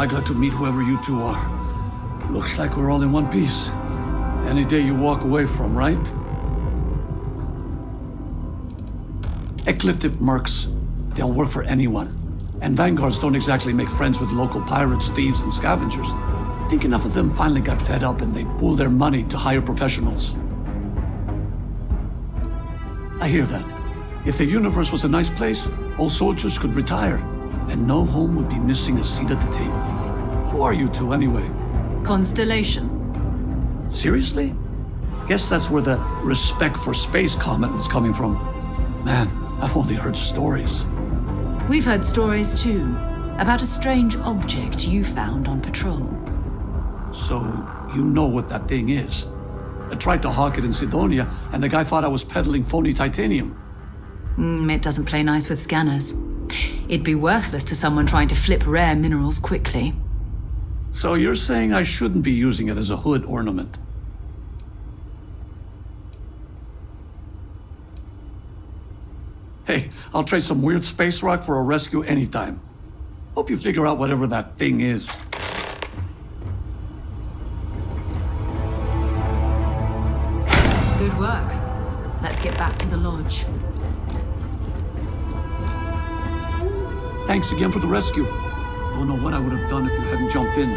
I got to meet whoever you two are. Looks like we're all in one piece. Any day you walk away from, right? Ecliptic mercs. They'll work for anyone. And vanguards don't exactly make friends with local pirates, thieves, and scavengers. I think enough of them finally got fed up and they pool their money to hire professionals. I hear that. If the universe was a nice place, all soldiers could retire, and no home would be missing a seat at the table. Who are you two, anyway? Constellation. Seriously? Guess that's where the respect for space comment was coming from. Man, I've only heard stories. We've heard stories too, about a strange object you found on patrol. So, you know what that thing is? I tried to hawk it in Sidonia, and the guy thought I was peddling phony titanium. It doesn't play nice with scanners. It'd be worthless to someone trying to flip rare minerals quickly. So you're saying I shouldn't be using it as a hood ornament? Hey, I'll trade some weird space rock for a rescue anytime. Hope you figure out whatever that thing is. Good work. Let's get back to the lodge. Thanks again for the rescue. Don't know what I would have done if you hadn't jumped in.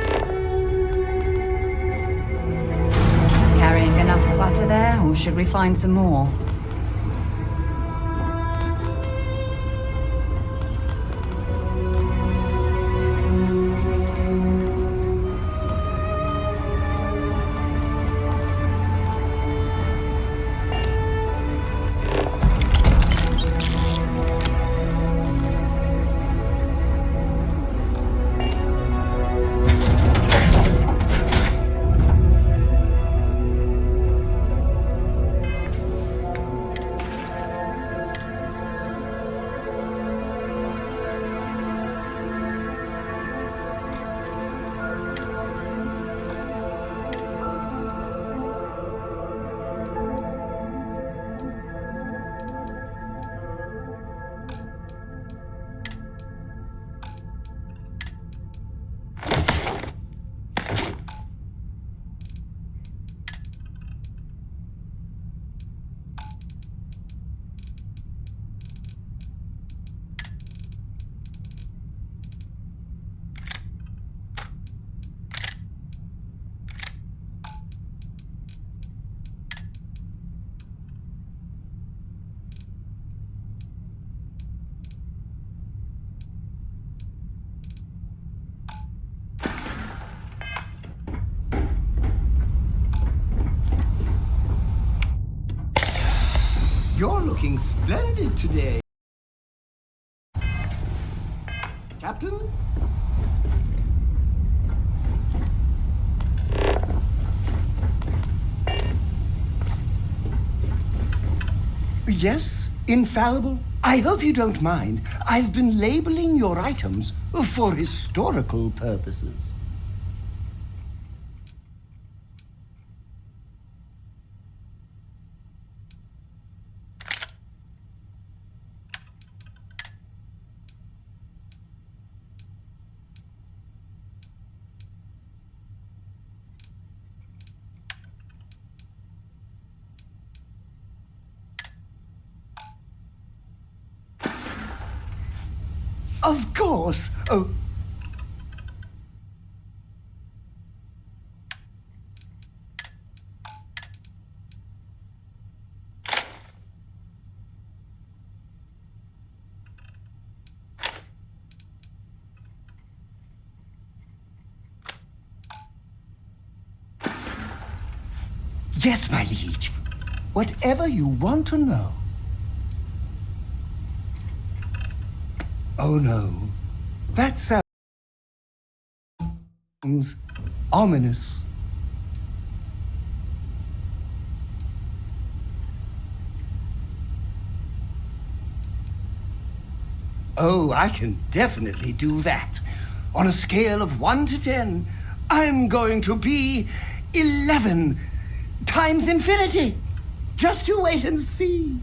Carrying enough clutter there, or should we find some more? You're looking splendid today. Captain? Yes, infallible. I hope you don't mind. I've been labeling your items for historical purposes. Of course. Oh. Yes, my liege. Whatever you want to know. Oh no, that sounds ominous. Oh, I can definitely do that. On a scale of 1 to 10, I'm going to be 11 times infinity. Just you wait and see.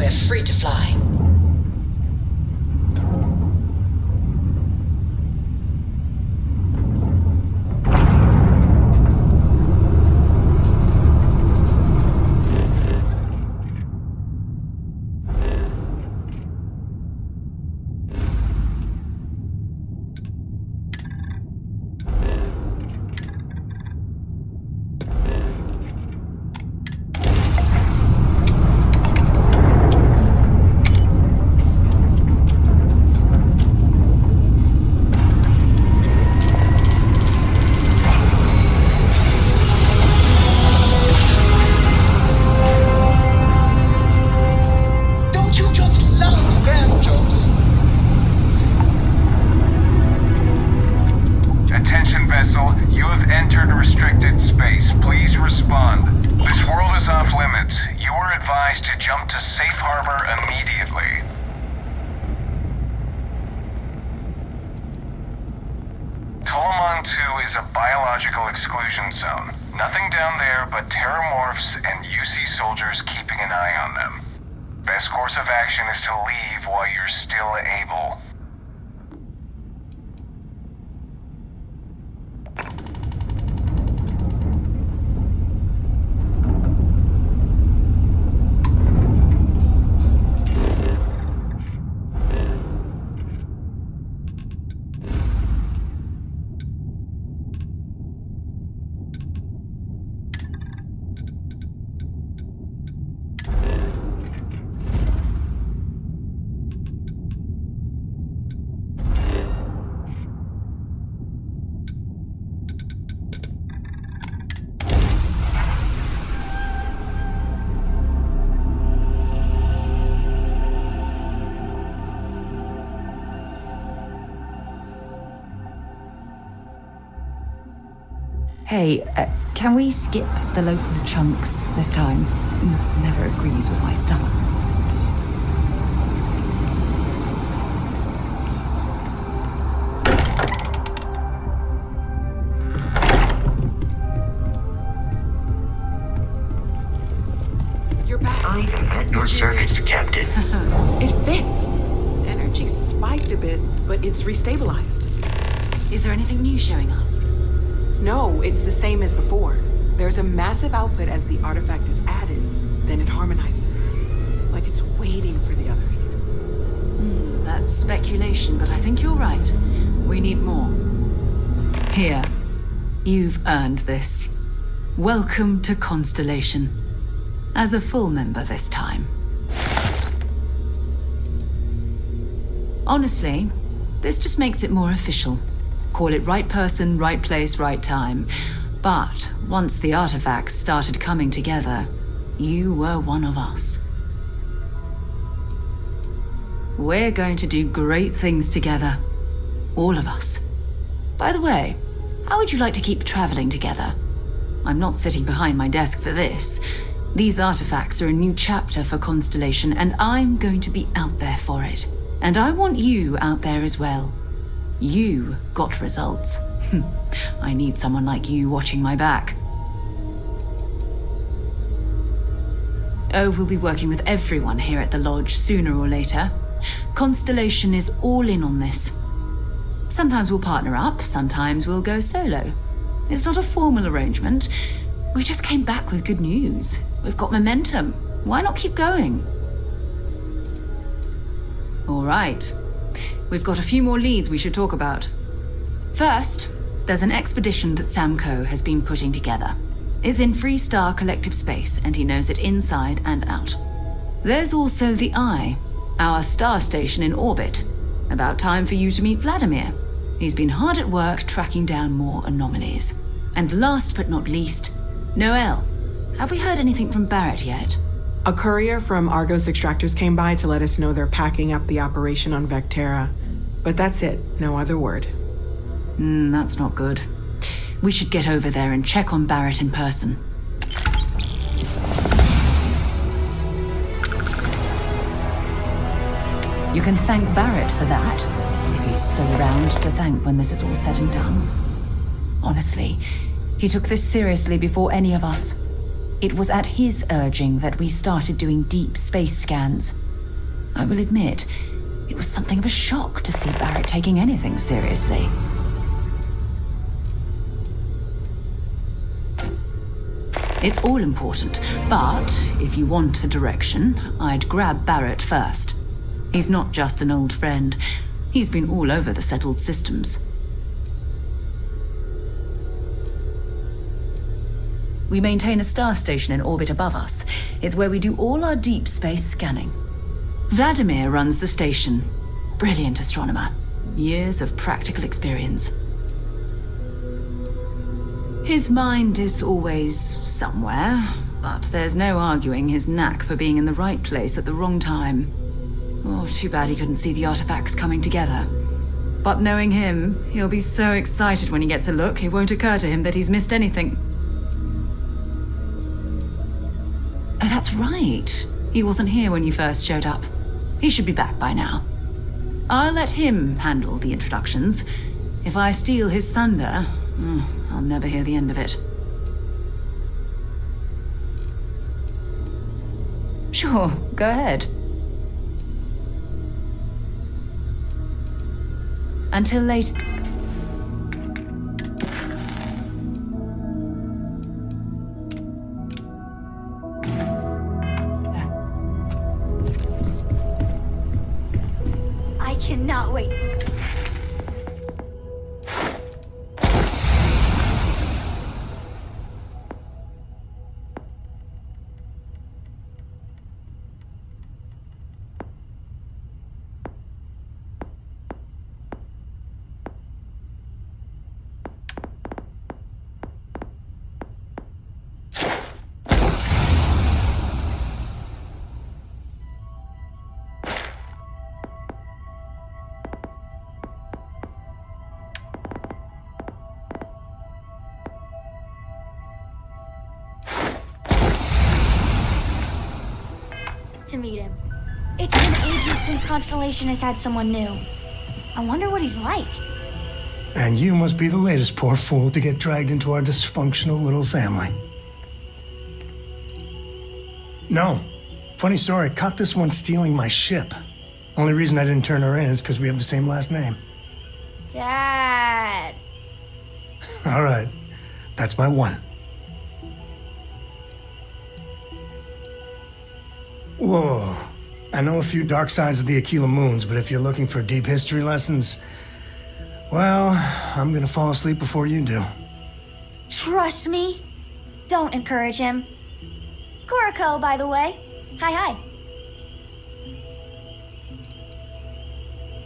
we're free to fly. Exclusion zone. Nothing down there but terramorphs and UC soldiers keeping an eye on them. Best course of action is to leave while you're still able. Hey, can we skip the local chunks this time? Never agrees with my stomach. You're back. I'm at your service, Captain. It fits. Energy spiked a bit, but it's restabilized. Is there anything new showing up? No, it's the same as before. There's a massive output as the artifact is added, then it harmonizes. Like it's waiting for the others. That's speculation, but I think you're right. We need more. Here. You've earned this. Welcome to Constellation. As a full member this time. Honestly, this just makes it more official. Call it right person, right place, right time. But once the artifacts started coming together, you were one of us. We're going to do great things together. All of us. By the way, how would you like to keep traveling together? I'm not sitting behind my desk for this. These artifacts are a new chapter for Constellation, and I'm going to be out there for it. And I want you out there as well. You got results. I need someone like you watching my back. Oh, we'll be working with everyone here at the lodge sooner or later. Constellation is all in on this. Sometimes we'll partner up, sometimes we'll go solo. It's not a formal arrangement. We just came back with good news. We've got momentum. Why not keep going? All right. We've got a few more leads we should talk about. First, there's an expedition that Samco has been putting together. It's in Freestar Collective Space, and he knows it inside and out. There's also the Eye, our star station in orbit. About time for you to meet Vladimir. He's been hard at work tracking down more anomalies. And last but not least, Noel. Have we heard anything from Barrett yet? A courier from Argos Extractors came by to let us know they're packing up the operation on Vectera. But that's it, no other word. That's not good. We should get over there and check on Barrett in person. You can thank Barrett for that, if he's still around to thank when this is all said and done. Honestly, he took this seriously before any of us. It was at his urging that we started doing deep space scans. I will admit, it was something of a shock to see Barrett taking anything seriously. It's all important, but if you want a direction, I'd grab Barrett first. He's not just an old friend. He's been all over the settled systems. We maintain a star station in orbit above us. It's where we do all our deep space scanning. Vladimir runs the station. Brilliant astronomer. Years of practical experience. His mind is always somewhere, but there's no arguing his knack for being in the right place at the wrong time. Oh, too bad he couldn't see the artifacts coming together. But knowing him, he'll be so excited when he gets a look, it won't occur to him that he's missed anything. Oh, that's right. He wasn't here when you first showed up. He should be back by now. I'll let him handle the introductions. If I steal his thunder, I'll never hear the end of it. Sure, go ahead. Until later. I cannot wait. To meet him. It's been ages since Constellation has had someone new. I wonder what he's like. And you must be the latest poor fool to get dragged into our dysfunctional little family. No. Funny story, caught this one stealing my ship. Only reason I didn't turn her in is because we have the same last name. Dad. All right. That's my one. Whoa. I know a few dark sides of the Aquila Moons, but if you're looking for deep history lessons, well, I'm gonna fall asleep before you do. Trust me. Don't encourage him. Kuriko, by the way. Hi.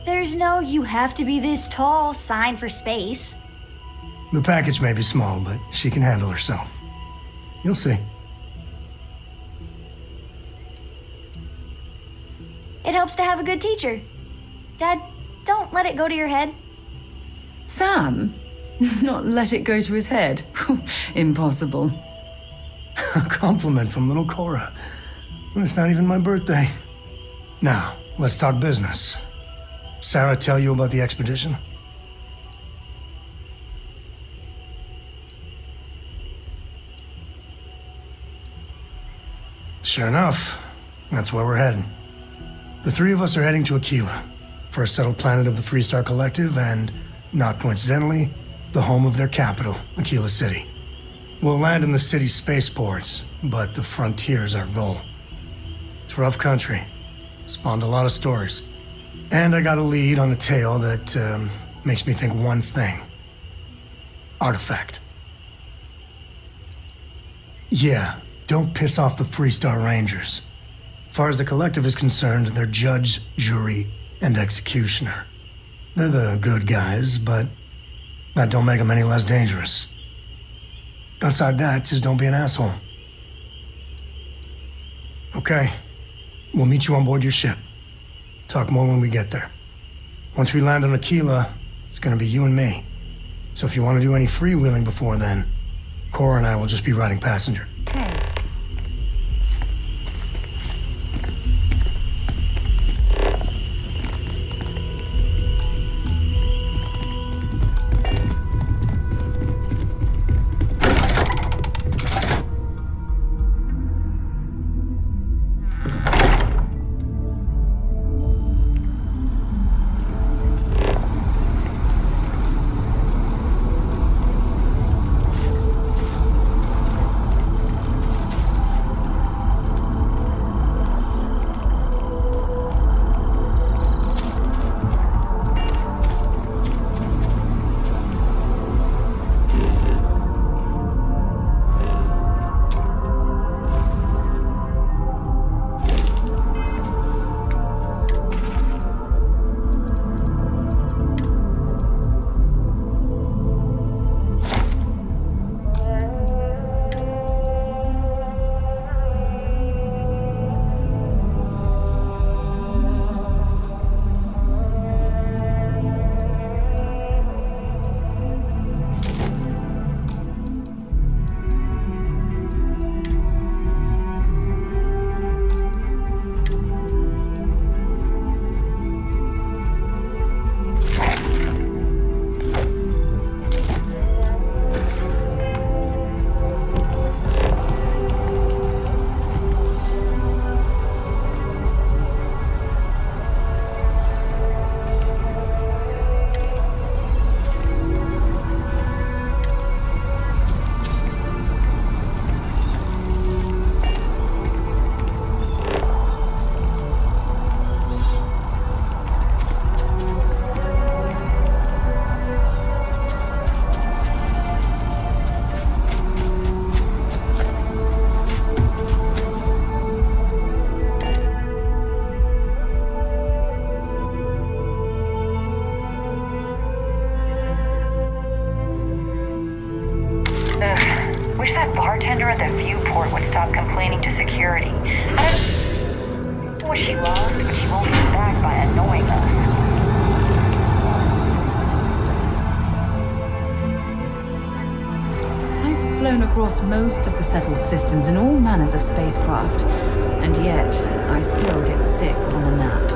There's no "you have to be this tall" sign for space. The package may be small, but she can handle herself. You'll see. It helps to have a good teacher. Dad, don't let it go to your head. Sam? Not let it go to his head? Impossible. A compliment from little Cora. And it's not even my birthday. Now, let's talk business. Sarah tell you about the expedition? Sure enough, that's where we're heading. The three of us are heading to Aquila, first settled planet of the Freestar Collective and, not coincidentally, the home of their capital, Aquila City. We'll land in the city's spaceports, but the frontier's our goal. It's rough country. Spawned a lot of stories. And I got a lead on a tale that makes me think one thing. Artifact. Yeah, don't piss off the Freestar Rangers. As far as the Collective is concerned, they're judge, jury, and executioner. They're the good guys, but that don't make them any less dangerous. Outside that, just don't be an asshole. Okay, we'll meet you on board your ship. Talk more when we get there. Once we land on Aquila, it's gonna be you and me. So if you want to do any freewheeling before then, Cora and I will just be riding passenger. Wish that bartender at the viewport would stop complaining to security. I don't know what she lost, but she won't get back by annoying us. I've flown across most of the settled systems in all manners of spacecraft, and yet I still get sick on the gnat.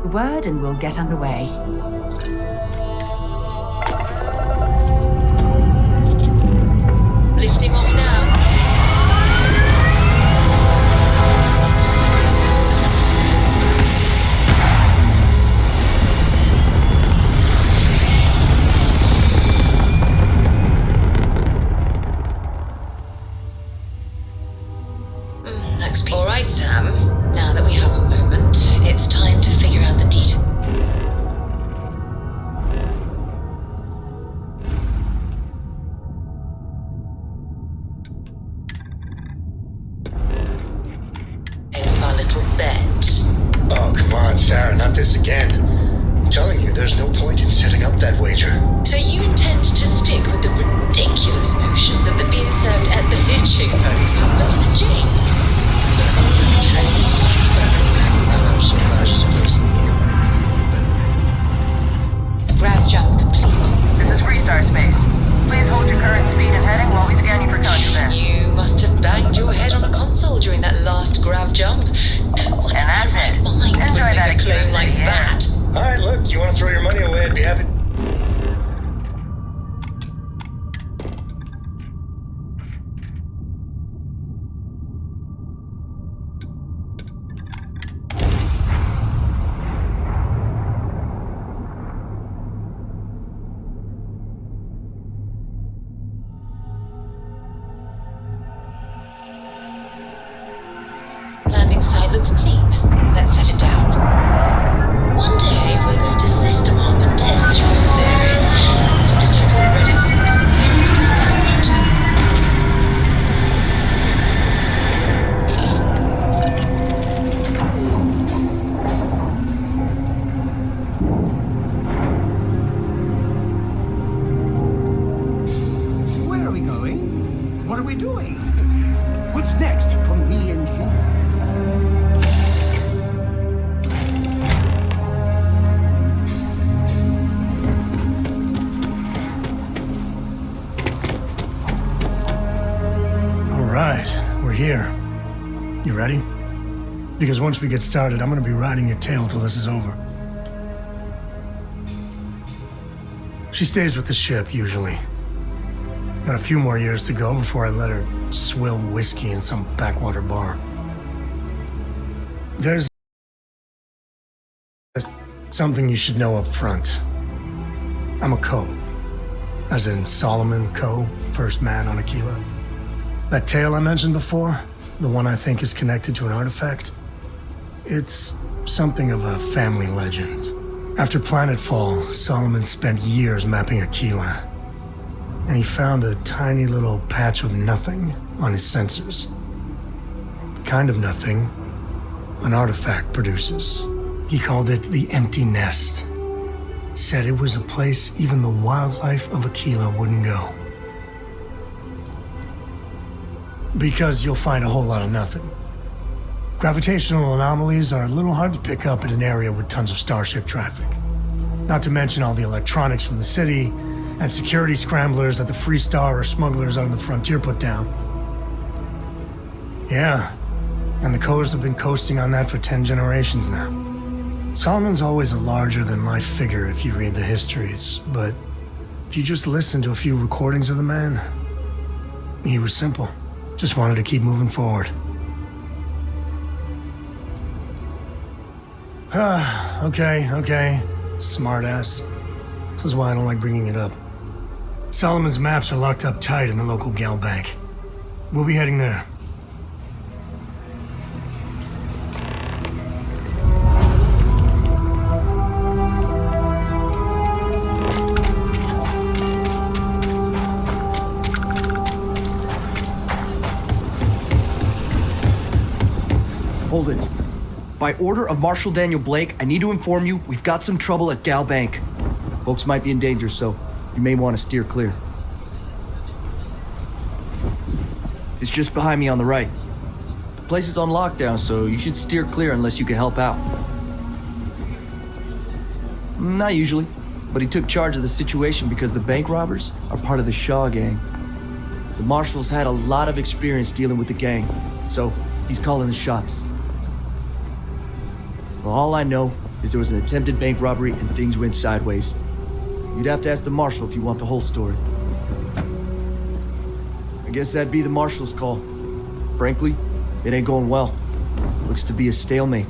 A word and we'll get underway. Lifting off now. All right, Sam. Now that we have a moment, it's time to figure out the details. Of our little bet. Oh, come on, Sarah, not this again. I'm telling you, there's no point in setting up that wager. So you intend to stick with the ridiculous notion that the beer served at the hitching post is better than James? Grav jump complete. This is Freestar Space. Please hold your current speed and heading while we scan you for contraband. You must have banged your head on a console during that last grav jump. No one in their right mind would make a claim like that. Alright, look, you want to throw your money away, I'd be happy. Landing site looks clean. Let's set it down. One day we're going to system hop and test your theory. I just hope we're ready for some serious disappointment. Where are we going? What are we doing? What's next for me and you? We're here. You ready? Because once we get started, I'm gonna be riding your tail till this is over. She stays with the ship, usually. Got a few more years to go before I let her swill whiskey in some backwater bar. There's something you should know up front. I'm a Co. As in Solomon Co., first man on Aquila. That tale I mentioned before, the one I think is connected to an artifact, it's something of a family legend. After planetfall, Solomon spent years mapping Aquila, and he found a tiny little patch of nothing on his sensors. The kind of nothing an artifact produces. He called it the Empty Nest. Said it was a place even the wildlife of Aquila wouldn't go. Because you'll find a whole lot of nothing. Gravitational anomalies are a little hard to pick up in an area with tons of starship traffic. Not to mention all the electronics from the city and security scramblers that the Freestar or smugglers on the frontier put down. Yeah, and the Coast have been coasting on that for 10 generations now. Solomon's always a larger-than-life figure if you read the histories, but if you just listen to a few recordings of the man, he was simple. Just wanted to keep moving forward. Okay. Smartass. This is why I don't like bringing it up. Solomon's maps are locked up tight in the local gal bank. We'll be heading there. Hold it. By order of Marshal Daniel Blake, I need to inform you we've got some trouble at Gal Bank. Folks might be in danger, so you may want to steer clear. It's just behind me on the right. The place is on lockdown, so you should steer clear unless you can help out. Not usually, but he took charge of the situation because the bank robbers are part of the Shaw gang. The Marshal's had a lot of experience dealing with the gang, so he's calling the shots. Well, all I know is there was an attempted bank robbery and things went sideways. You'd have to ask the Marshal if you want the whole story. I guess that'd be the Marshal's call. Frankly, it ain't going well. Looks to be a stalemate.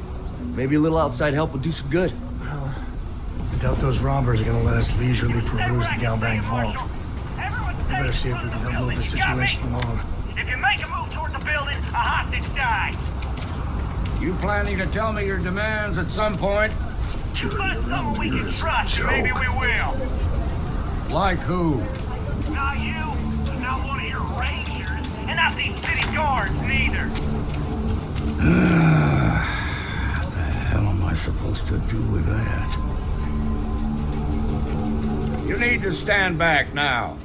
Maybe a little outside help would do some good. Well, I doubt those robbers are gonna let us leisurely peruse the Gal Bank vault. We better see if we can help move the situation along. If you make a move toward the building, a hostage dies. You planning to tell me your demands at some point? Find someone we can trust, and maybe we will. Like who? Not you, not one of your rangers, and not these city guards, neither. What the hell am I supposed to do with that? You need to stand back now.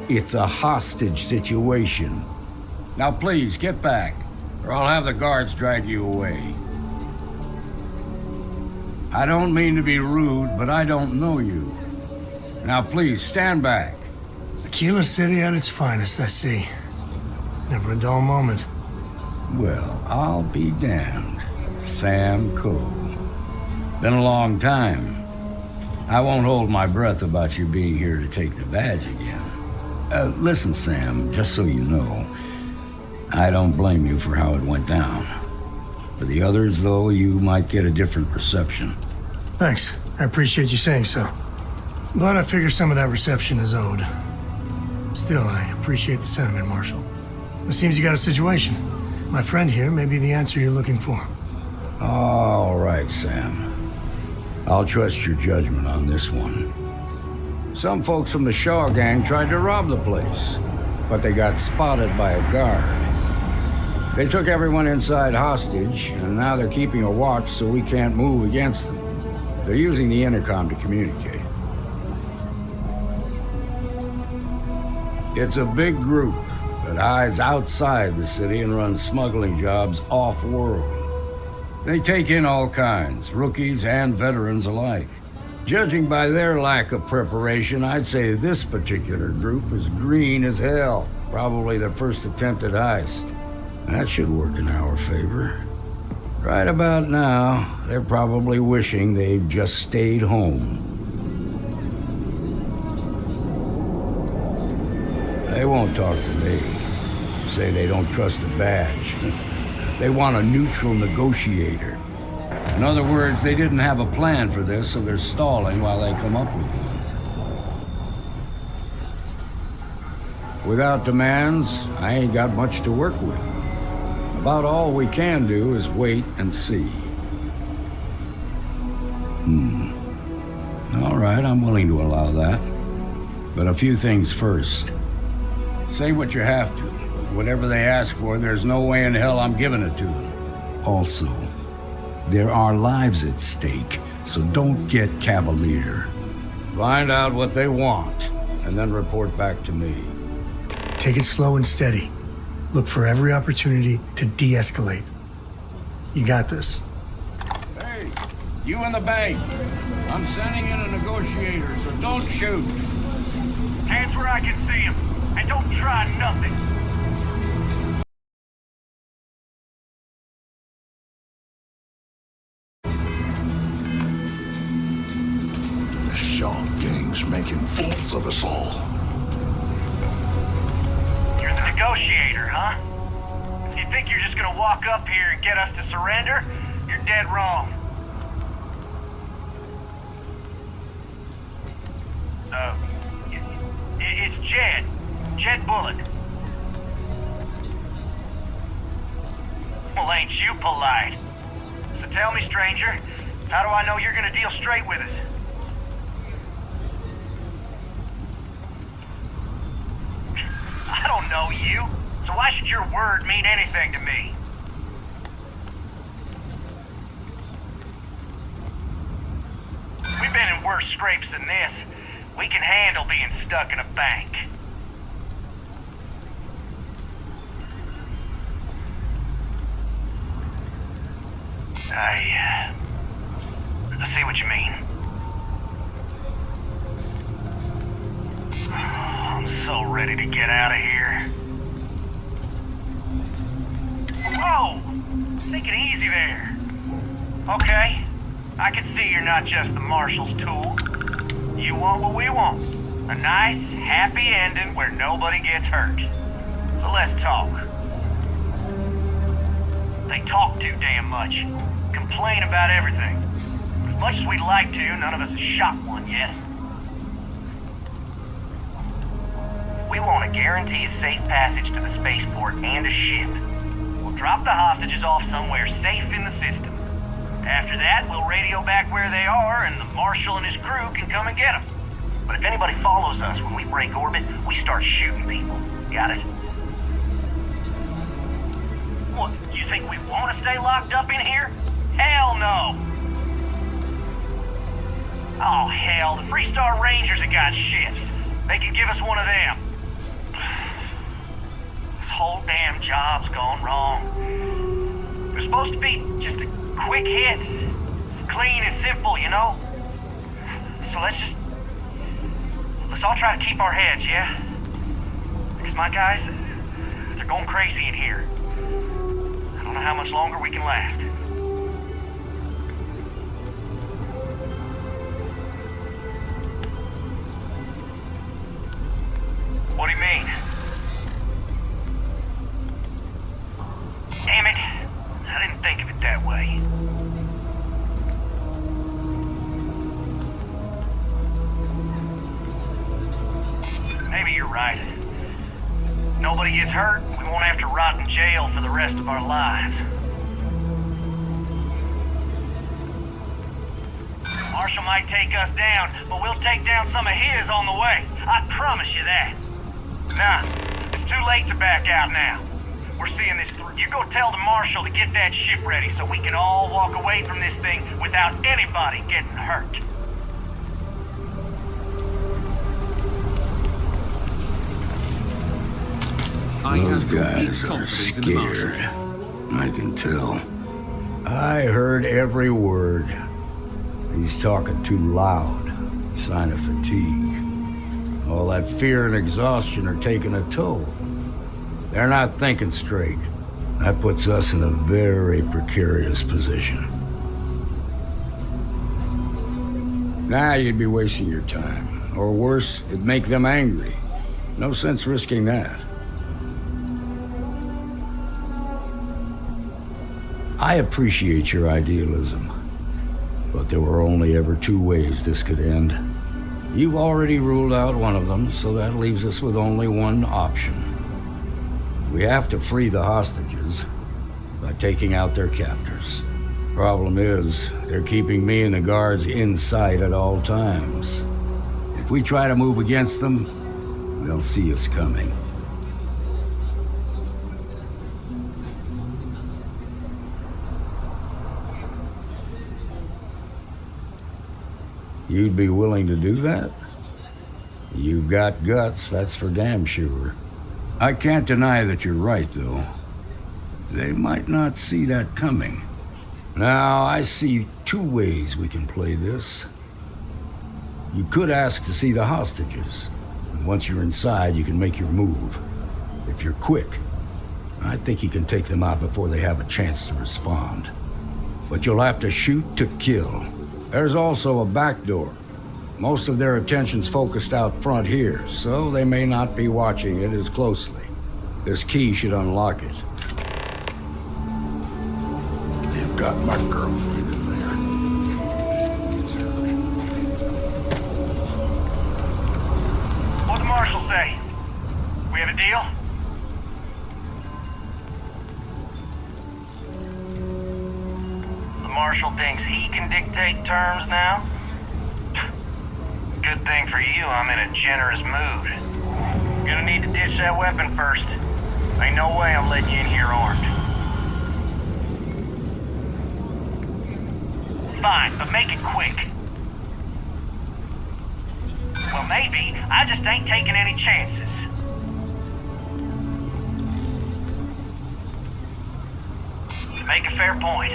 It's a hostage situation. Now please, get back, or I'll have the guards drag you away. I don't mean to be rude, but I don't know you. Now please, stand back. Aquila City at its finest, I see. Never a dull moment. Well, I'll be damned. Sam Cole. Been a long time. I won't hold my breath about you being here to take the badge again. Listen, Sam, just so you know, I don't blame you for how it went down. For the others, though, you might get a different reception. Thanks. I appreciate you saying so. But I figure some of that reception is owed. Still, I appreciate the sentiment, Marshal. It seems you got a situation. My friend here may be the answer you're looking for. All right, Sam. I'll trust your judgment on this one. Some folks from the Shaw gang tried to rob the place, but they got spotted by a guard. They took everyone inside hostage, and now they're keeping a watch so we can't move against them. They're using the intercom to communicate. It's a big group that hides outside the city and runs smuggling jobs off-world. They take in all kinds, rookies and veterans alike. Judging by their lack of preparation, I'd say this particular group is green as hell. Probably their first attempt at heist. That should work in our favor. Right about now, they're probably wishing they'd just stayed home. They won't talk to me. Say they don't trust the badge. They want a neutral negotiator. In other words, they didn't have a plan for this, so they're stalling while they come up with one. Without demands, I ain't got much to work with. About all we can do is wait and see. All right, I'm willing to allow that. But a few things first. Say what you have to. Whatever they ask for, there's no way in hell I'm giving it to them. Also, there are lives at stake, so don't get cavalier. Find out what they want, and then report back to me. Take it slow and steady. Look for every opportunity to de-escalate. You got this. Hey, you in the bank. I'm sending in a negotiator, so don't shoot. Hands where I can see him, and don't try nothing. The Shaw gang's making fools of us all. You're the negotiator, huh? If you think you're just gonna walk up here and get us to surrender, you're dead wrong. It's Jed. Jed Bullock. Well, ain't you polite? So tell me, stranger, how do I know you're gonna deal straight with us? I don't know you, so why should your word mean anything to me? worse scrapes than this. We can handle being stuck in a bank. I see what you mean. I'm so ready to get out of here. Whoa! Take it easy there. Okay, I can see you're not just the Marshal's tool. You want what we want. A nice, happy ending where nobody gets hurt. So let's talk. They talk too damn much. Complain about everything. But as much as we'd like to, none of us has shot one yet. We want to guarantee a safe passage to the spaceport and a ship. We'll drop the hostages off somewhere safe in the system. After that, we'll radio back where they are, and the Marshal and his crew can come and get them. But if anybody follows us when we break orbit, we start shooting people. Got it? What, you think we want to stay locked up in here? Hell no! Oh, hell, the Freestar Rangers have got ships. They can give us one of them. This whole damn job's gone wrong. It was supposed to be just a quick hit. Clean and simple, you know? So let's all try to keep our heads, yeah? Because my guys, they're going crazy in here. I don't know how much longer we can last. What do you mean? Damn it. I didn't think of it that way. Maybe you're right. Nobody gets hurt, we won't have to rot in jail for the rest of our lives. Marshal might take us down, but we'll take down some of his on the way. I promise you that. Nah, it's too late to back out now. We're seeing this through. You go tell the Marshal to get that ship ready so we can all walk away from this thing without anybody getting hurt. Those guys are scared. I can tell. I heard every word. He's talking too loud. Sign of fatigue. All that fear and exhaustion are taking a toll. They're not thinking straight. That puts us in a very precarious position. Now you'd be wasting your time. Or worse, it'd make them angry. No sense risking that. I appreciate your idealism, but there were only ever two ways this could end. You've already ruled out one of them, so that leaves us with only one option. We have to free the hostages by taking out their captors. Problem is, they're keeping me and the guards in sight at all times. If we try to move against them, they'll see us coming. You'd be willing to do that? You've got guts, that's for damn sure. I can't deny that you're right, though. They might not see that coming. Now, I see two ways we can play this. You could ask to see the hostages. And once you're inside, you can make your move. If you're quick, I think you can take them out before they have a chance to respond. But you'll have to shoot to kill. There's also a back door. Most of their attention's focused out front here, so they may not be watching it as closely. This key should unlock it. You've got my girlfriend in there. What'd the Marshal say? We have a deal? The Marshal thinks he can dictate terms now? Good thing for you, I'm in a generous mood. Gonna need to ditch that weapon first. Ain't no way I'm letting you in here armed. Fine, but make it quick. Well, maybe. I just ain't taking any chances. You make a fair point.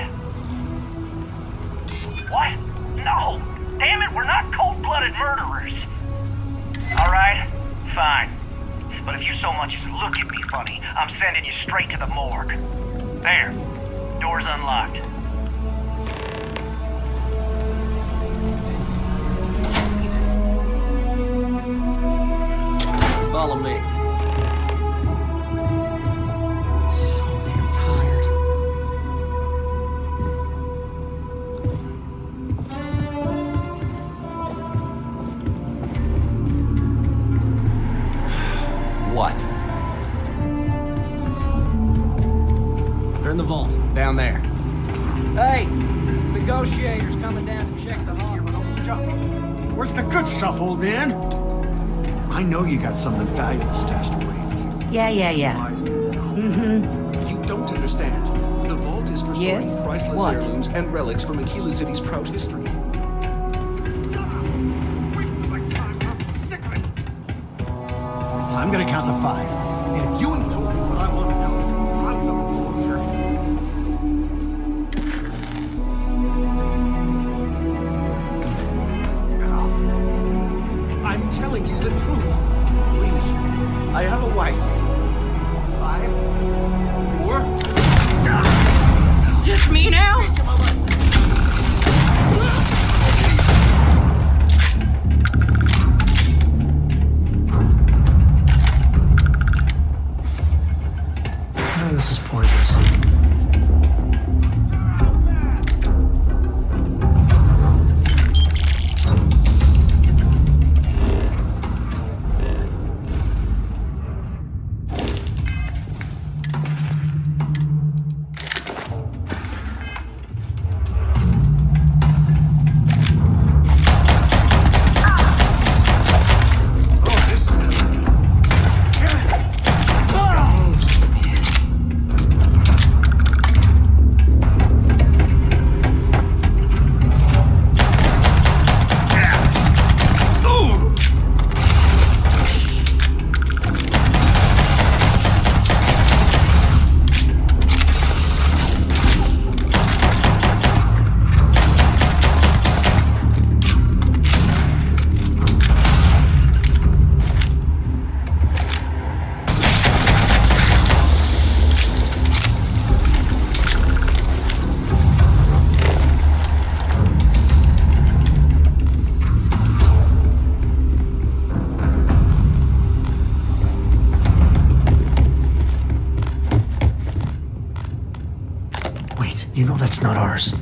What? No! Damn it, we're not cold-blooded murderers! Alright, fine. But if you so much as look at me funny, I'm sending you straight to the morgue. There. Door's unlocked. Follow me. So damn tired. What? They're in the vault, down there. Hey! Negotiators coming down to check the hall. Where's the good stuff, old man? I know you got something valuable stashed away in here. Yeah. Mm-hmm. You don't understand. The vault is for storing Yes? priceless What? heirlooms and relics from Aquila City's proud history. I'm gonna count to 5. And if you ain't told me what I want to know, I'm gonna blow your head. I'm telling you the truth. Please. I have a wife. 5, 4. Just me now? This is pointless. You know that's not ours.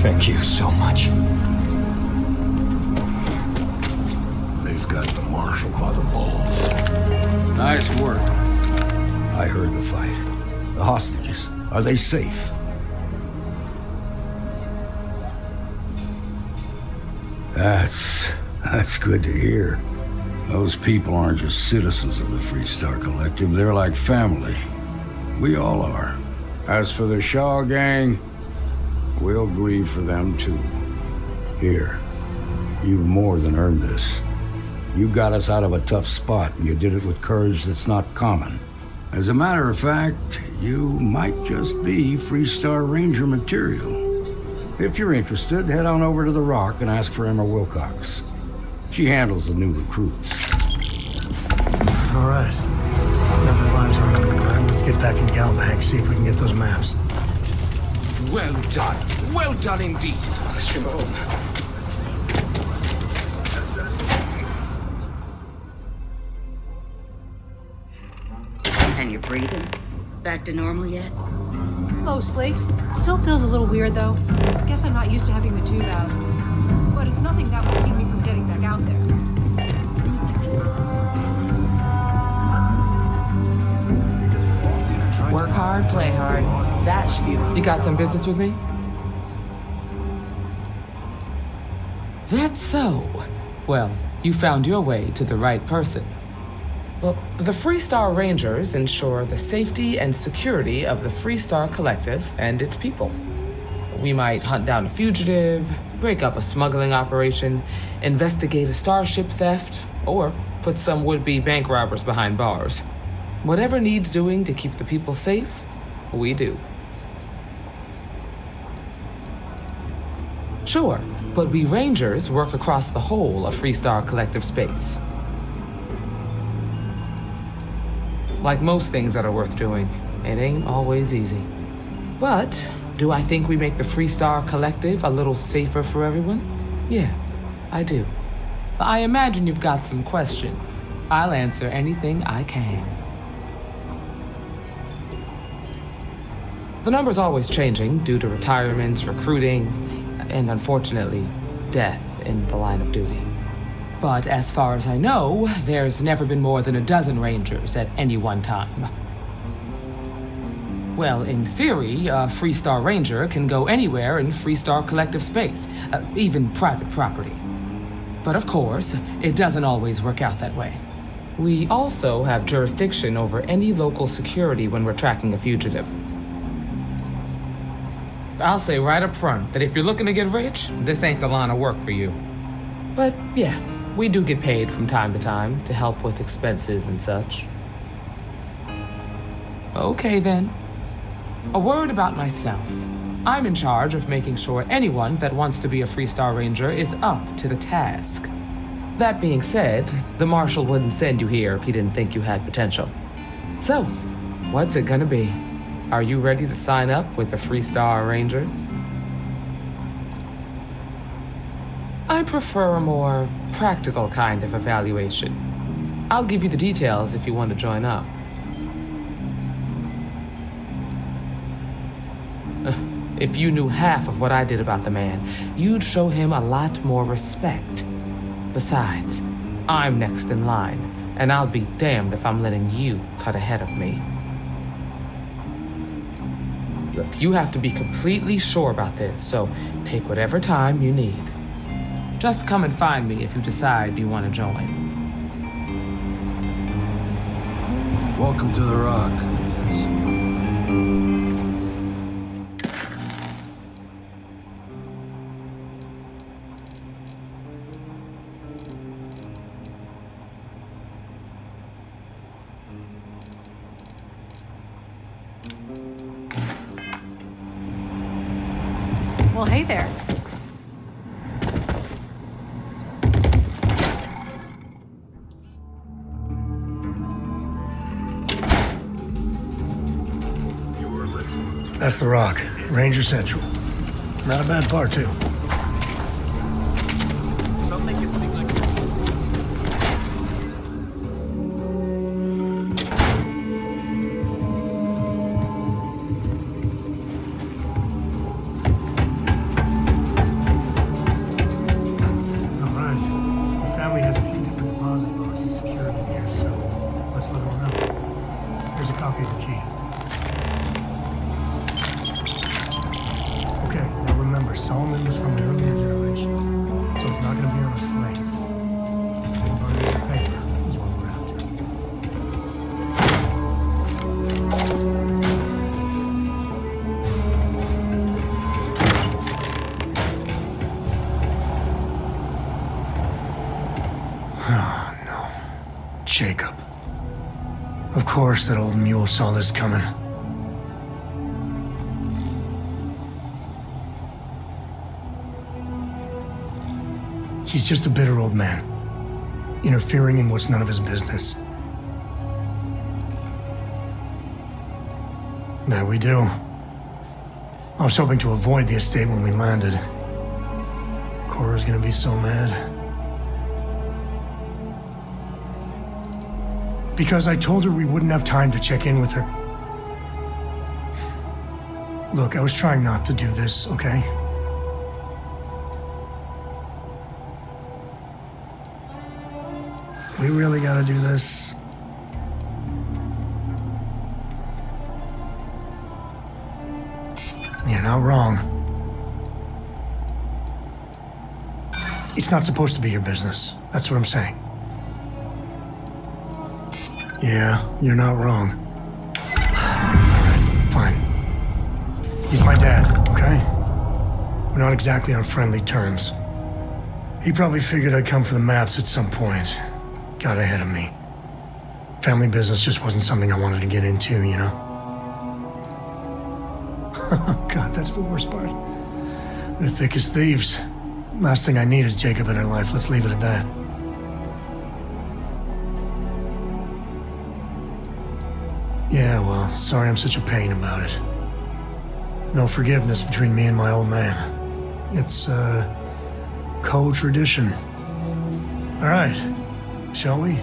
Thank you so much. They've got the marshal by the balls. Nice work. I heard the fight. The hostages, are they safe? That's good to hear. Those people aren't just citizens of the Freestar Collective, they're like family. We all are. As for the Shaw gang, we'll grieve for them too. Here, you've more than earned this. You got us out of a tough spot, and you did it with courage that's not common. As a matter of fact, you might just be Freestar Ranger material. If you're interested, head on over to the Rock and ask for Emma Wilcox. She handles the new recruits. All right. Never lives on the line. Let's get back in Galbank, see if we can get those maps. Well done. Well done indeed. And you're breathing? Back to normal yet? Mostly. Still feels a little weird, though. Guess I'm not used to having the tube out. But it's nothing that will keep me from getting back out there. got some business with me? That's so. Well, you found your way to the right person. Well, the Freestar Rangers ensure the safety and security of the Freestar Collective and its people. We might hunt down a fugitive, break up a smuggling operation, investigate a starship theft, or put some would-be bank robbers behind bars. Whatever needs doing to keep the people safe, we do. Sure, but we Rangers work across the whole of Freestar Collective space. Like most things that are worth doing, it ain't always easy. But do I think we make the Freestar Collective a little safer for everyone? Yeah, I do. I imagine you've got some questions. I'll answer anything I can. The number's always changing due to retirements, recruiting, and unfortunately, death in the line of duty. But as far as I know, there's never been more than a dozen Rangers at any one time. Well, in theory, a Freestar Ranger can go anywhere in Freestar Collective space, even private property. But of course, it doesn't always work out that way. We also have jurisdiction over any local security when we're tracking a fugitive. I'll say right up front that if you're looking to get rich, this ain't the line of work for you. But yeah, we do get paid from time to time to help with expenses and such. Okay then. A word about myself. I'm in charge of making sure anyone that wants to be a Freestar Ranger is up to the task. That being said, the Marshal wouldn't send you here if he didn't think you had potential. So, what's it gonna be? Are you ready to sign up with the Freestar Rangers? I prefer a more practical kind of evaluation. I'll give you the details if you want to join up. If you knew half of what I did about the man, you'd show him a lot more respect. Besides, I'm next in line, and I'll be damned if I'm letting you cut ahead of me. Look, you have to be completely sure about this, so take whatever time you need. Just come and find me if you decide you want to join. Welcome to the Rock, I guess. Well, hey there. That's the Rock, Ranger Central. Not a bad bar, too. Jacob. Of course that old mule saw this coming. He's just a bitter old man, interfering in what's none of his business. There we do. I was hoping to avoid the estate when we landed. Cora's gonna be so mad. Because I told her we wouldn't have time to check in with her. Look, I was trying not to do this, okay? We really gotta do this. not wrong. It's not supposed to be your business. That's what I'm saying. Yeah, you're not wrong. Alright, fine. He's my dad, okay? We're not exactly on friendly terms. He probably figured I'd come for the maps at some point. Got ahead of me. Family business just wasn't something I wanted to get into, you know? God, that's the worst part. They're thick as thieves. Last thing I need is Jacob in her life. Let's leave it at that. Yeah, well, sorry I'm such a pain about it. No forgiveness between me and my old man. It's, co-tradition. All right, shall we?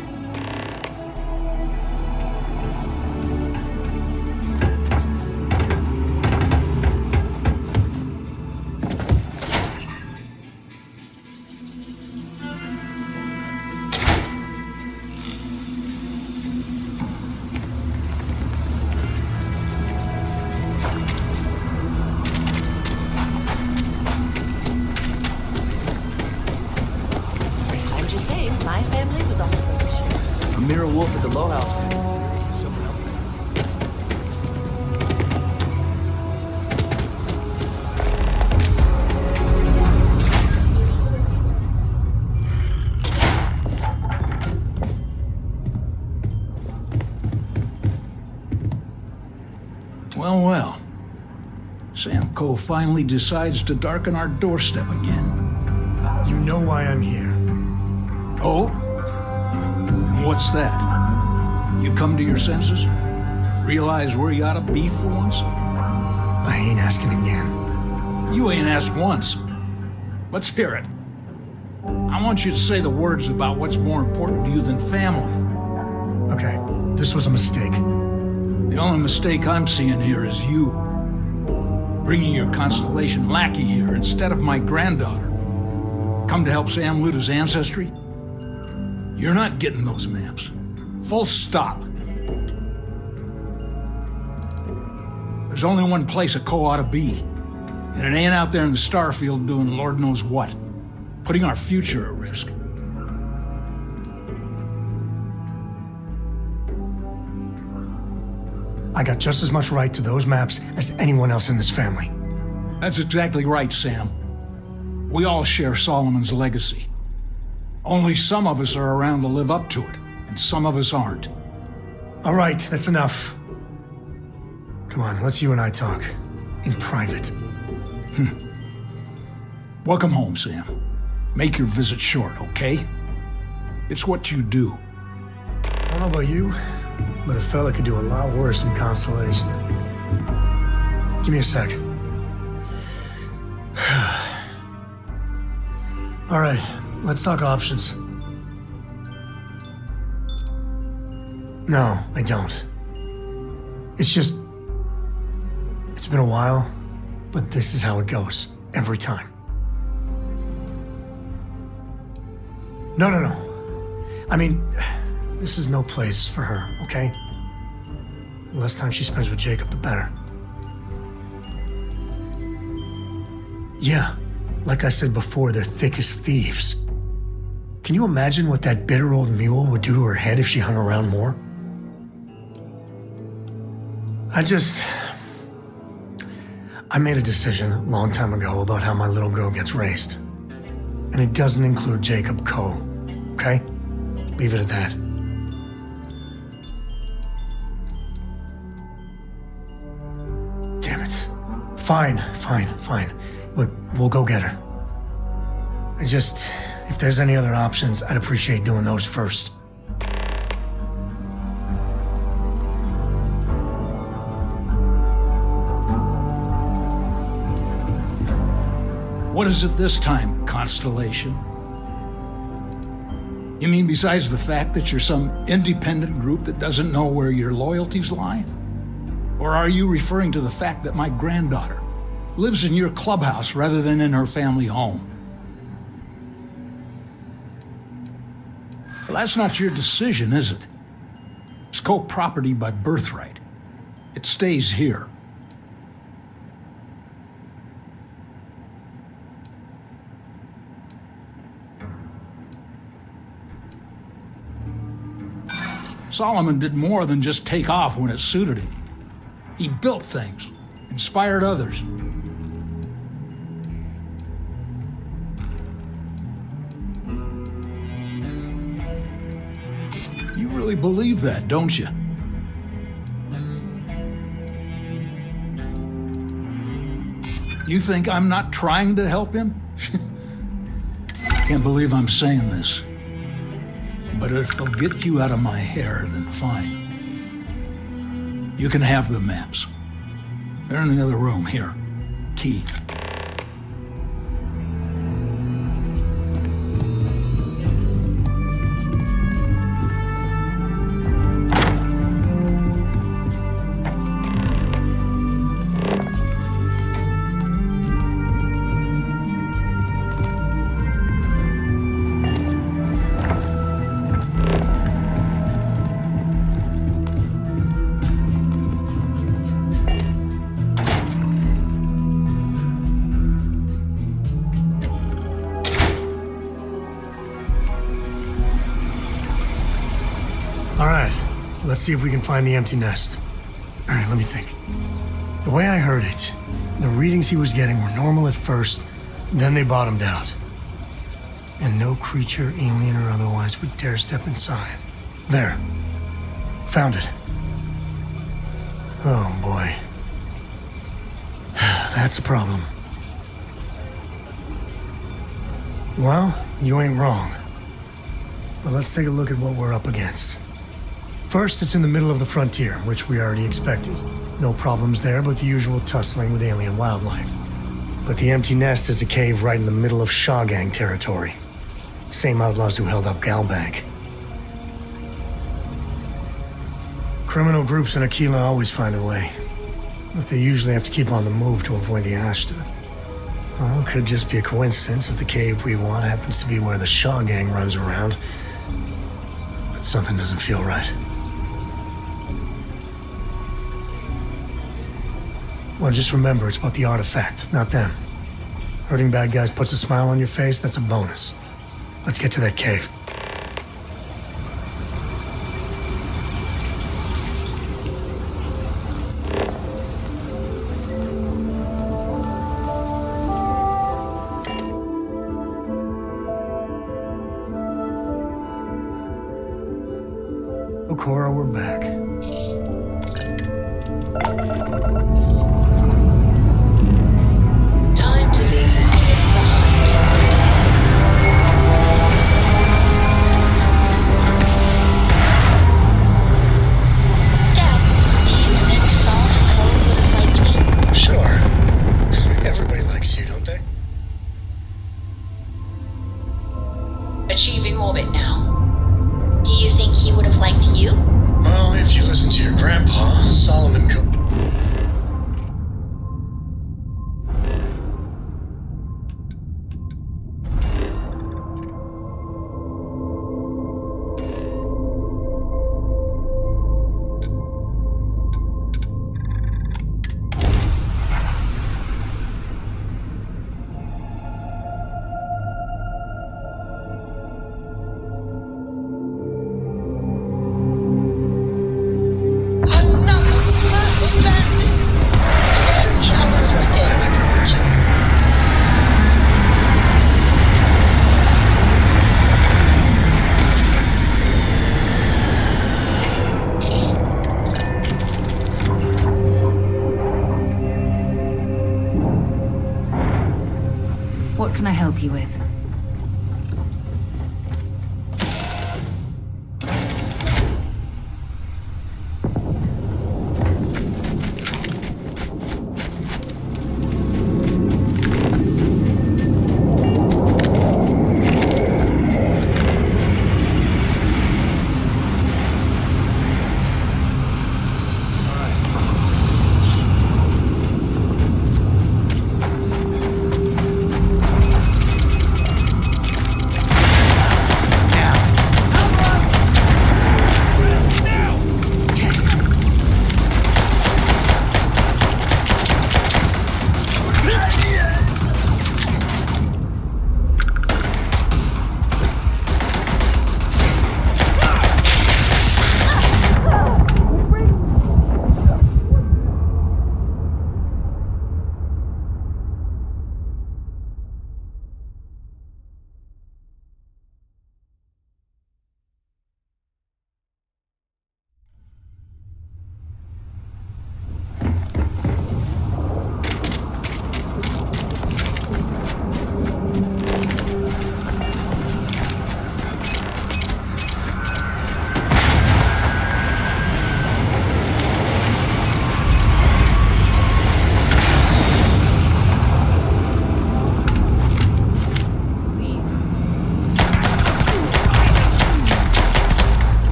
Well. Sam Coe finally decides to darken our doorstep again. You know why I'm here. Oh? And what's that? You come to your senses? Realize where you ought to be for once? I ain't asking again. You ain't asked once. Let's hear it. I want you to say the words about what's more important to you than family. Okay, this was a mistake. The only mistake I'm seeing here is you. Bringing your Constellation lackey here instead of my granddaughter. Come to help Sam loot his ancestry? You're not getting those maps. Full stop. There's only one place a Coe ought to be. And it ain't out there in the Starfield doing Lord knows what. Putting our future at risk. I got just as much right to those maps as anyone else in this family. That's exactly right, Sam. We all share Solomon's legacy. Only some of us are around to live up to it, and some of us aren't. All right, that's enough. Come on, let's you and I talk. In private. Welcome home, Sam. Make your visit short, okay? It's what you do. I don't know about you, but a fella could do a lot worse in Constellation. Give me a sec. All right, let's talk options. No, I don't. It's been a while, but this is how it goes, every time. No. I mean, this is no place for her, okay? The less time she spends with Jacob, the better. Yeah, like I said before, they're thick as thieves. Can you imagine what that bitter old mule would do to her head if she hung around more? I made a decision a long time ago about how my little girl gets raised. And it doesn't include Jacob Coe, okay? Leave it at that. Damn it. Fine. We'll go get her. If there's any other options, I'd appreciate doing those first. What is it this time, Constellation? You mean besides the fact that you're some independent group that doesn't know where your loyalties lie? Or are you referring to the fact that my granddaughter lives in your clubhouse rather than in her family home? Well, that's not your decision, is it? It's co-property by birthright. It stays here. Solomon did more than just take off when it suited him. He built things, inspired others. You really believe that, don't you? You think I'm not trying to help him? Can't believe I'm saying this. But if it'll get you out of my hair, then fine. You can have the maps. They're in the other room. Here. Key. Let's see if we can find the empty nest. All right, let me think. The way I heard it, the readings he was getting were normal at first, then they bottomed out. And no creature, alien or otherwise, would dare step inside. There. Found it. Oh, boy. That's a problem. Well, you ain't wrong. But let's take a look at what we're up against. First, it's in the middle of the frontier, which we already expected. No problems there, but the usual tussling with alien wildlife. But the empty nest is a cave right in the middle of Shaw Gang territory. Same outlaws who held up Galbank. Criminal groups in Aquila always find a way. But they usually have to keep on the move to avoid the Ashta. Well, it could just be a coincidence that the cave we want happens to be where the Shaw Gang runs around. But something doesn't feel right. Well, just remember, it's about the artifact, not them. Hurting bad guys puts a smile on your face, that's a bonus. Let's get to that cave. Cora, we're back. Time to leave this place behind. Dad, do you think Saul and Cole would have liked me? Sure. Everybody likes you, don't they? Achieving orbit now. Do you think he would have liked you? Well, if you listen to your grandpa, Solomon could.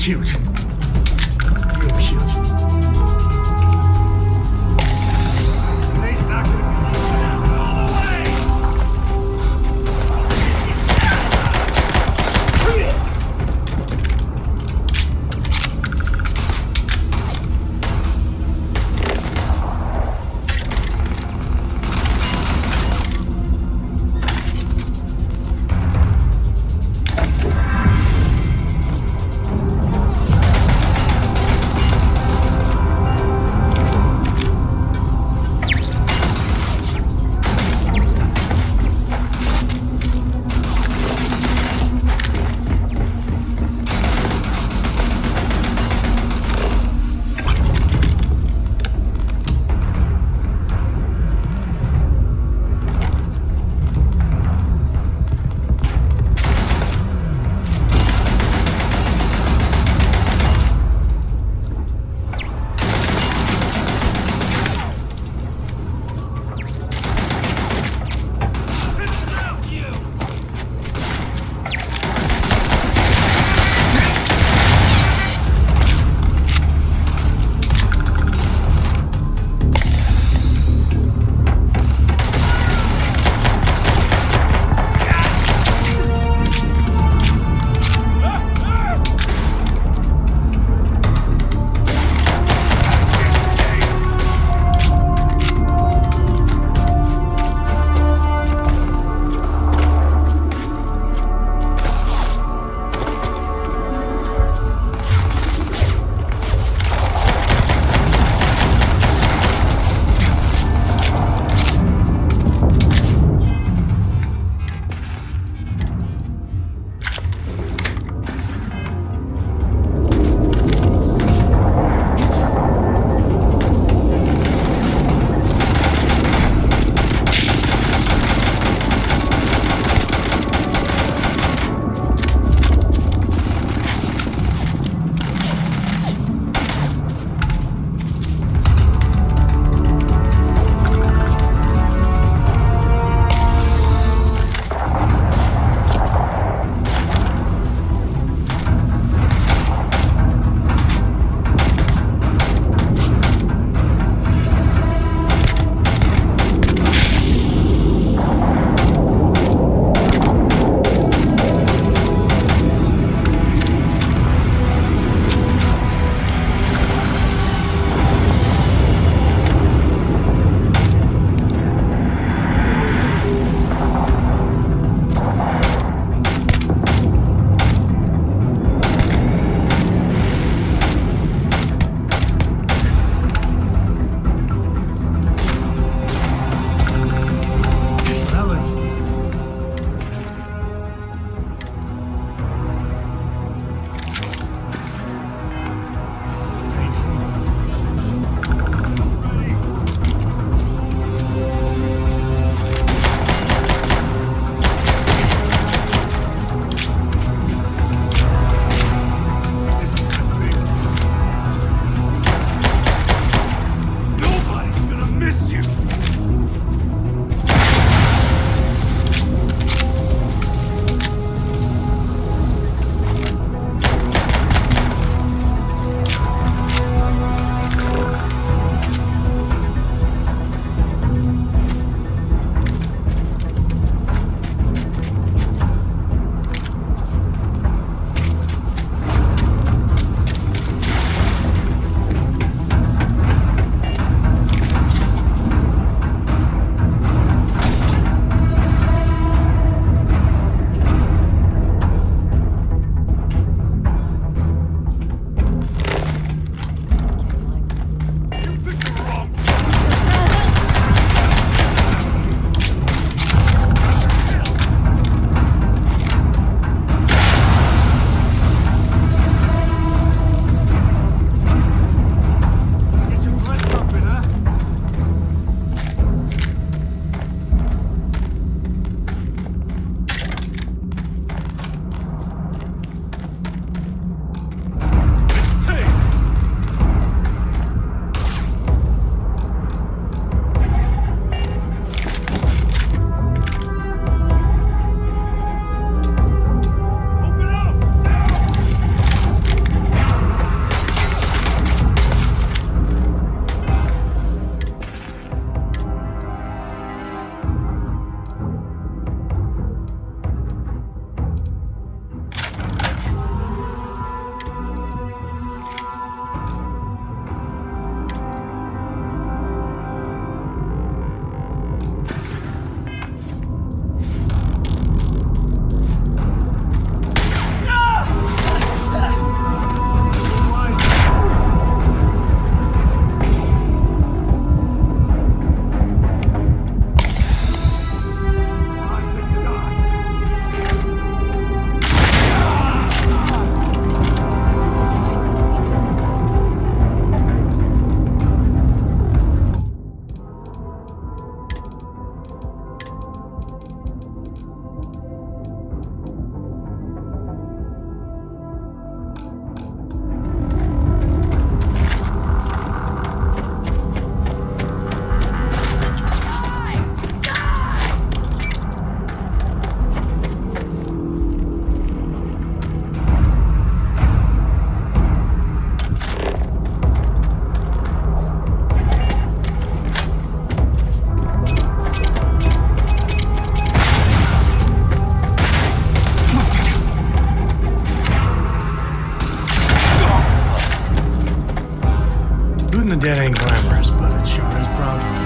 cute. Real cute. Shooting the dead ain't glamorous, but it sure is profitable.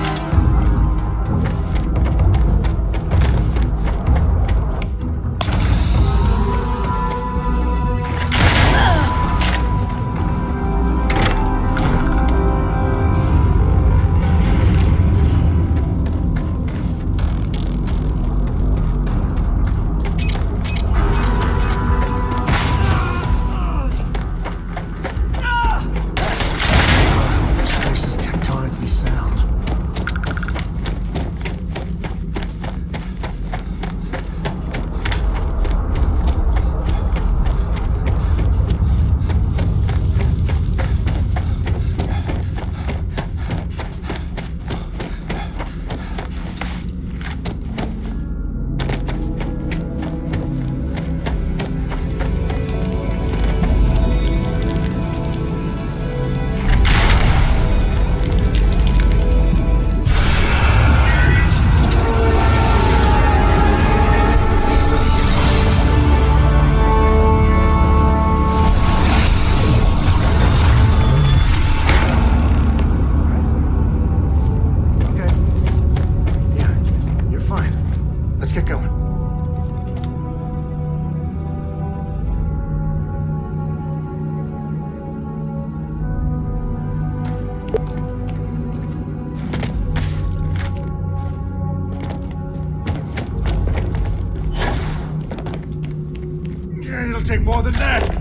It'll take more than that.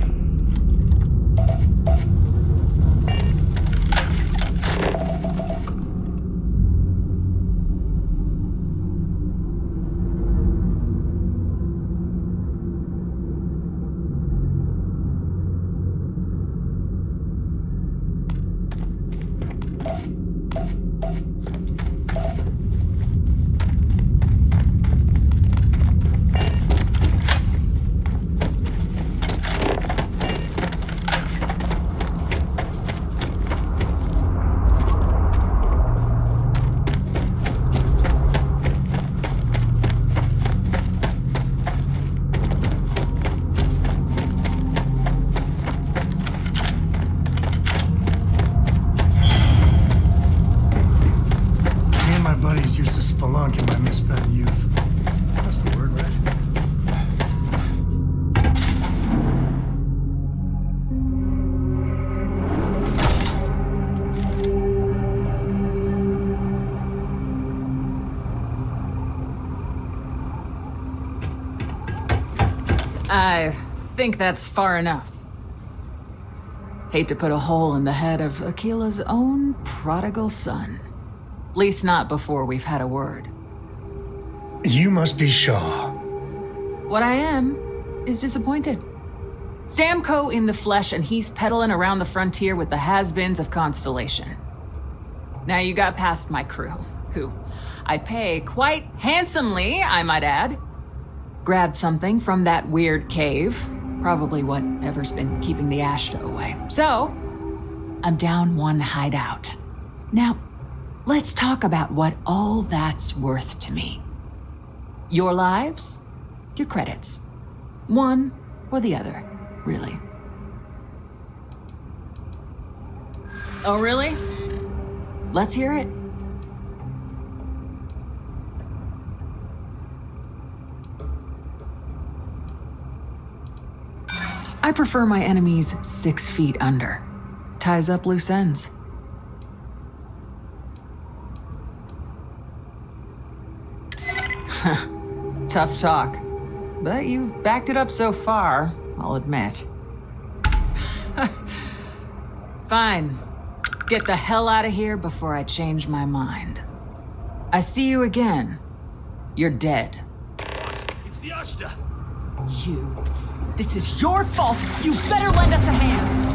Used to spelunk in my misspent youth. That's the word, right? I think that's far enough. Hate to put a hole in the head of Akila's own prodigal son. At least not before we've had a word. You must be Shaw. What I am is disappointed. Samco in the flesh, and he's peddling around the frontier with the has-beens of Constellation. Now you got past my crew, who I pay quite handsomely, I might add. Grabbed something from that weird cave, probably whatever's been keeping the Ashta away. So, I'm down one hideout. Now, let's talk about what all that's worth to me. Your lives, your credits. One or the other, really. Oh, really? Let's hear it. I prefer my enemies 6 feet under. Ties up loose ends. Tough talk. But you've backed it up so far, I'll admit. Fine. Get the hell out of here before I change my mind. I see you again. You're dead. It's the Ashta. You. This is your fault. You better lend us a hand.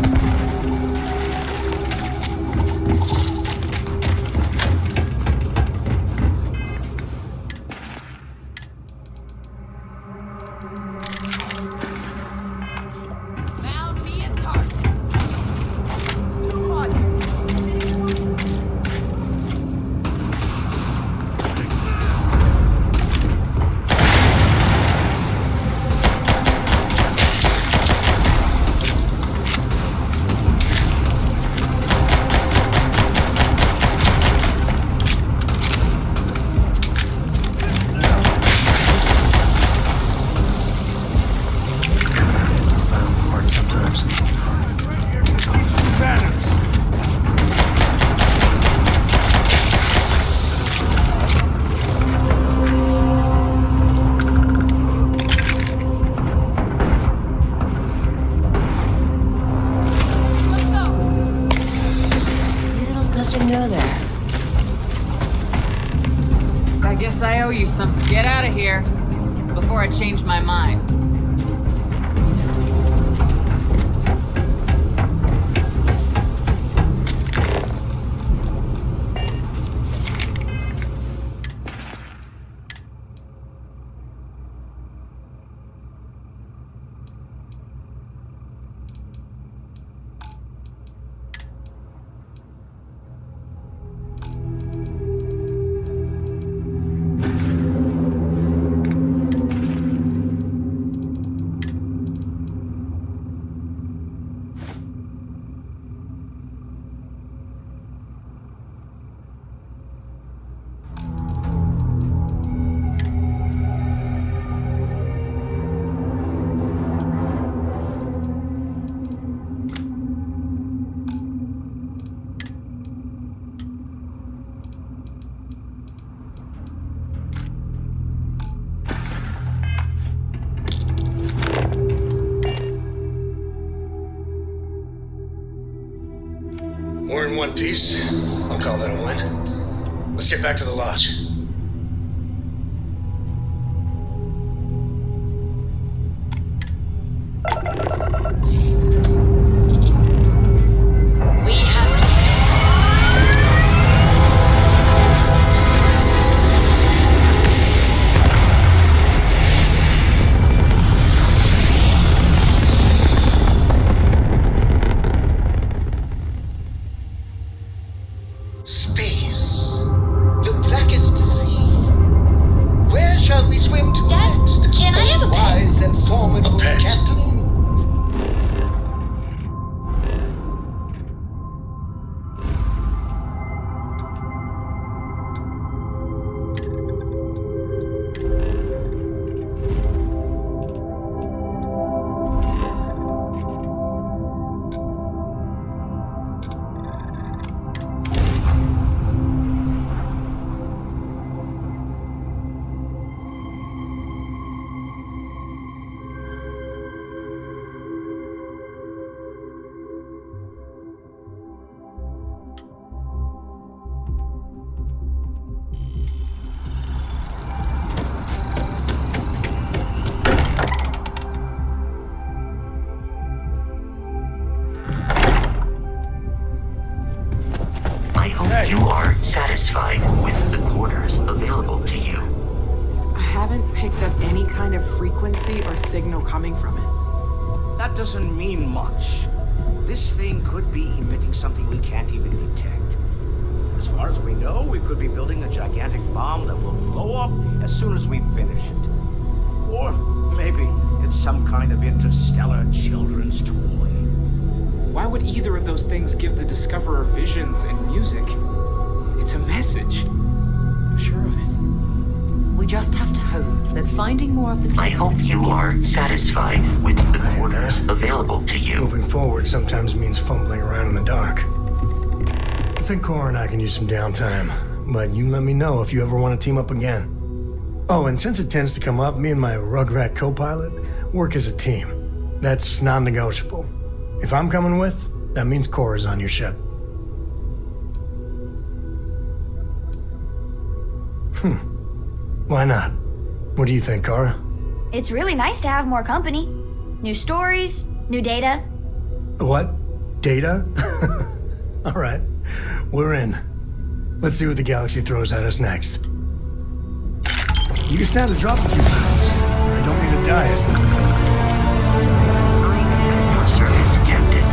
let you go there. I guess I owe you something. Get out of here before I change my mind. We're in one piece. I'll call that a win. Let's get back to the lodge. We have Space. The blackest sea. Where shall we swim to Dad, next? can I have a pet? Wise and formidable captain. I hope you are satisfied with the quarters available to you. I haven't picked up any kind of frequency or signal coming from it. That doesn't mean much. This thing could be emitting something we can't even detect. As far as we know, we could be building a gigantic bomb that will blow up as soon as we finish it. Or maybe it's some kind of interstellar children's toy. Why would either of those things give the Discoverer visions and music? It's a message. I'm sure of it. We just have to hope that finding more of the pieces I hope you will give are us- satisfied with the quarters available to you. Moving forward sometimes means fumbling around in the dark. I think Cora and I can use some downtime, but you let me know if you ever want to team up again. Oh, and since it tends to come up, me and my Rugrat co-pilot work as a team. That's non-negotiable. If I'm coming with, that means Cora's on your ship. Why not? What do you think, Cora? It's really nice to have more company. New stories, new data. What? Data? All right, we're in. Let's see what the galaxy throws at us next. You can stand to drop a few pounds. I don't mean to diet. Your service, Captain.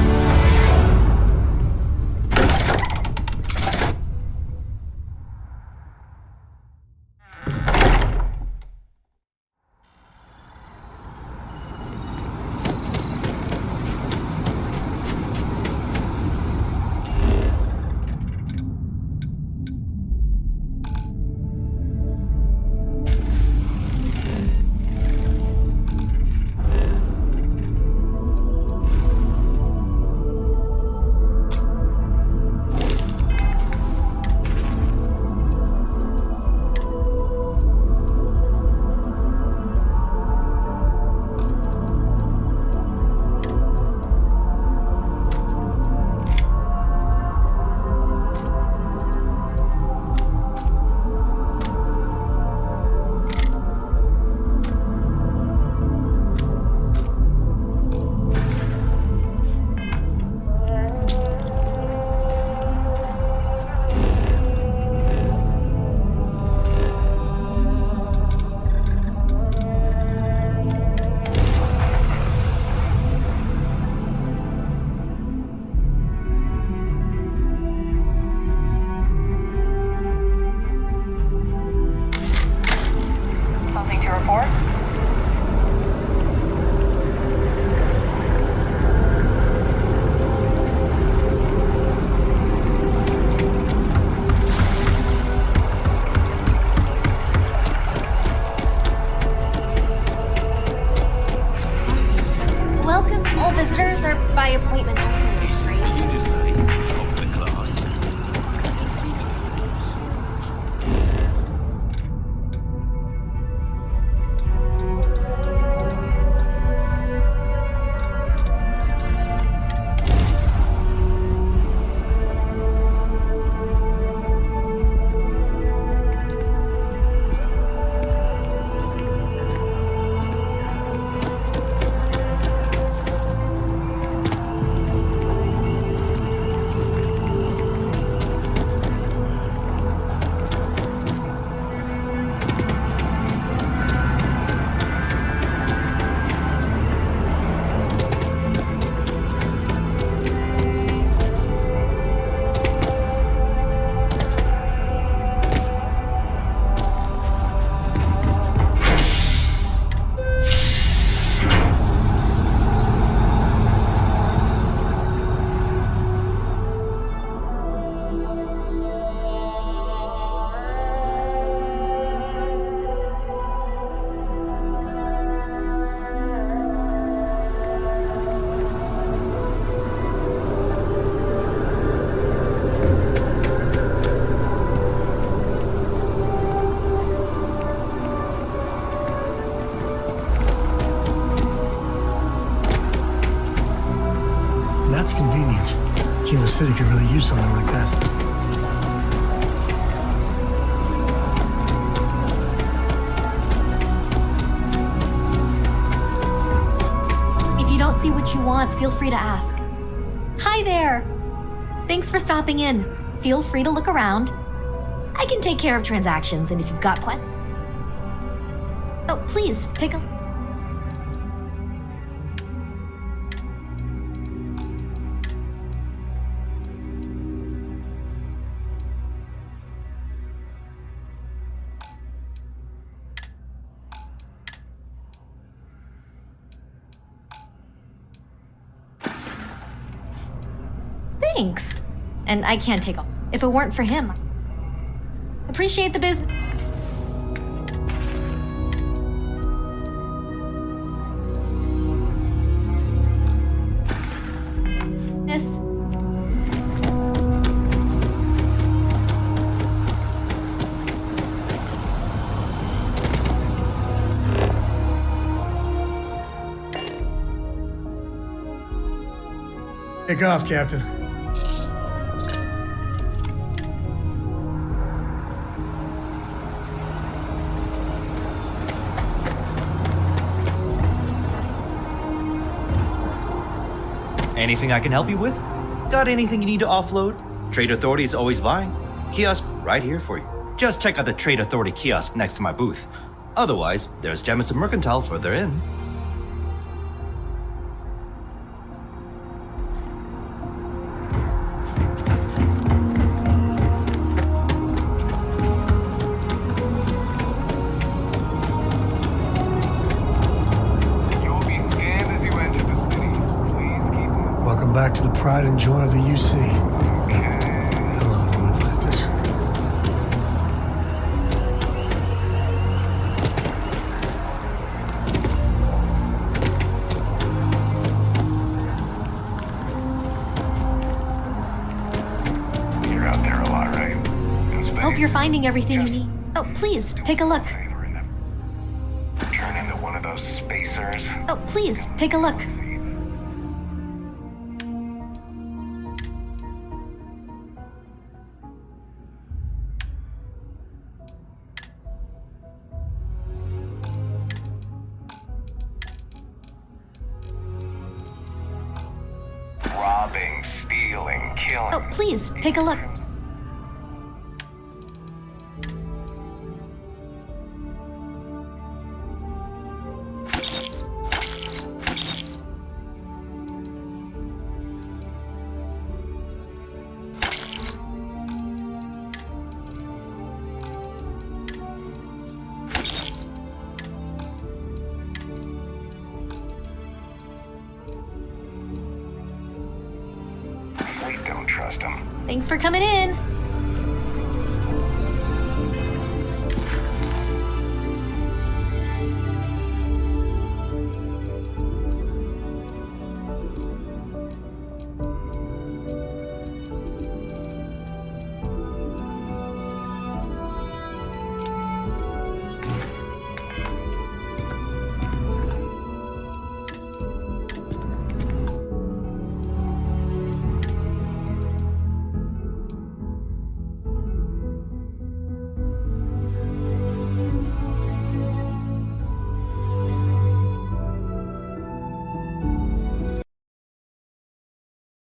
city could really use something like that. If you don't see what you want, feel free to ask. Hi there! Thanks for stopping in. Feel free to look around. I can take care of transactions, and if you've got questions... Oh, please, take a... Thanks. And I can't take off. If it weren't for him. Appreciate the business. Take off, Captain. Anything I can help you with? Got anything you need to offload? Trade Authority is always buying. Kiosk right here for you. Just check out the Trade Authority kiosk next to my booth. Otherwise, there's Jemison Mercantile further in. Back to the pride and joy of the UC. Hello, New Atlantis. You're out there a lot, right? In space. Hope you're finding everything you need. Oh, please, take a look. Turn into one of those spacers. Oh, please, take a look. Robbing, stealing, killing. Oh, please, take a look. We don't trust him. Thanks for coming in.